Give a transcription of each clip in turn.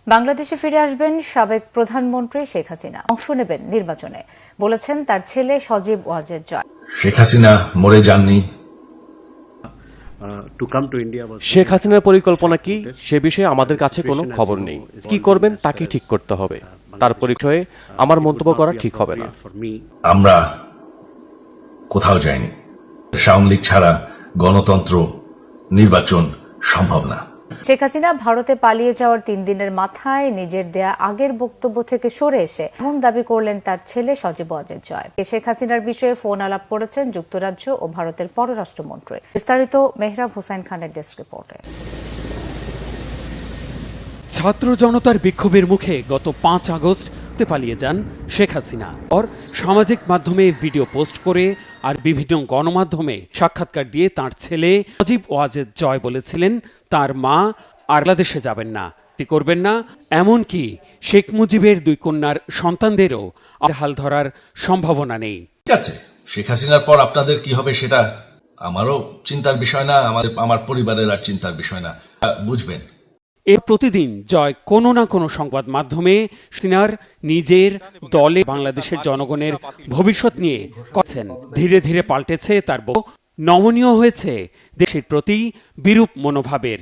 বাংলাদেশে ফিরে আসবেন সাবেক প্রধানমন্ত্রী শেখ হাসিনা, অংশ নেবেন নির্বাচনে, বলেছেন তার ছেলে সজীব ওয়াজেদ জয়। শেখ হাসিনা মরে যাননি। শেখ হাসিনার পরিকল্পনা কি সে বিষয়ে আমাদের কাছে কোনো খবর নেই। কি করবেন তাকে ঠিক করতে হবে, তার পরিচয়ে আমার মন্তব্য করা ঠিক হবে না। আমরা কোথাও যাইনি। আওয়ামী লীগ ছাড়া গণতন্ত্র নির্বাচন সম্ভব না। শেখ হাসিনা ভারতে পালিয়ে যাওয়ার 3 দিনের মাথায় নিজের দেয়া আগের বক্তব্য থেকে সরে এসে এমন দাবি করলেন তার ছেলে সজীব ওয়াজেদ জয়। শেখ হাসিনার বিষয়ে ফোন আলাপ করেছেন যুক্তরাজ্য ও ভারতের পররাষ্ট্রমন্ত্রী। বিস্তারিত মেহরাব হোসেন খানের ডেস্ক রিপোর্টে। ছাত্র জনতার বিক্ষোভের মুখে গত 5 আগস্ট পালিয়ে যান শেখ হাসিনা। সামাজিক মাধ্যমে ভিডিও পোস্ট করে আর বিভিন্ন গণমাধ্যমে সাক্ষাৎকার দিয়ে তার ছেলে সজীব ওয়াজেদ জয় বলেছিলেন তার মা আর বাংলাদেশে যাবেন না, করবেন না, এমনকি শেখ মুজিবের 2 কন্যার সন্তানদেরও হাল ধরার সম্ভাবনা নেই। ঠিক আছে, শেখ হাসিনার পর আপনাদের কি হবে সেটা আমারও চিন্তার বিষয় না, আমার পরিবারের আর চিন্তার বিষয় না, বুঝবেন। এর প্রতিদিন জয় কোনো না কোনো সংবাদ মাধ্যমে সিনার নিজের দলে বাংলাদেশের জনগণের ভবিষ্যৎ নিয়ে করছেন। ধীরে ধীরে পাল্টেছে তার নমনীয় হয়েছে দেশের প্রতি বিরূপ মনোভাবের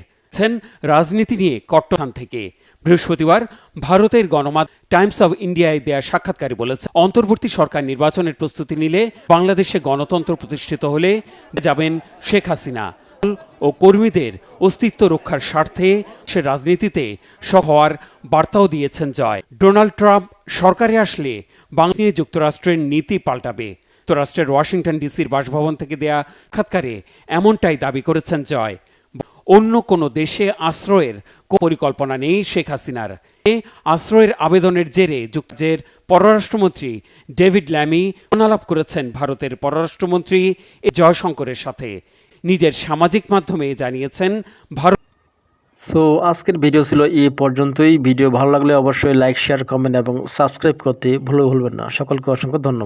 রাজনীতি নিয়ে কট্টরস্থান থেকে। বৃহস্পতিবার ভারতের গণমাধ্যম টাইমস অব ইন্ডিয়ায় দেয়া সাক্ষাৎকারে বলেছে, অন্তর্বর্তী সরকার নির্বাচনের প্রস্তুতি নিলে বাংলাদেশে গণতন্ত্র প্রতিষ্ঠিত হলে যাবেন শেখ হাসিনা ও কর্মীদের অস্তিত্ব রক্ষার স্বার্থে সে রাজনীতিতে সহ হওয়ার বার্তাও দিয়েছেন জয়। ডোনাল্ড ট্রাম্প সরকারে আসলে বাংলা নিয়ে যুক্তরাষ্ট্রের নীতি পাল্টাবে। যুক্তরাষ্ট্রের ওয়াশিংটন ডিসির বাসভবন থেকে দেয়া সাক্ষাৎকারে এমনটাই দাবি করেছেন জয়। অন্য কোনো দেশে আশ্রয়ের পরিকল্পনা নেই শেখ হাসিনার। আশ্রয়ের আবেদনের জেরে যুক্তরাজ্যের পররাষ্ট্রমন্ত্রী ডেভিড ল্যামি আলাপ করেছেন ভারতের পররাষ্ট্রমন্ত্রী জয়শঙ্করের সাথে। নিজের সামাজিক মাধ্যমে জানিয়েছেন ভারত। সো আজকের ভিডিও ছিল এই পর্যন্তই। ভিডিও ভালো লাগলে অবশ্যই লাইক, শেয়ার, কমেন্ট এবং সাবস্ক্রাইব করতে ভুলবেন না। সকলকে অসংখ্য ধন্যবাদ।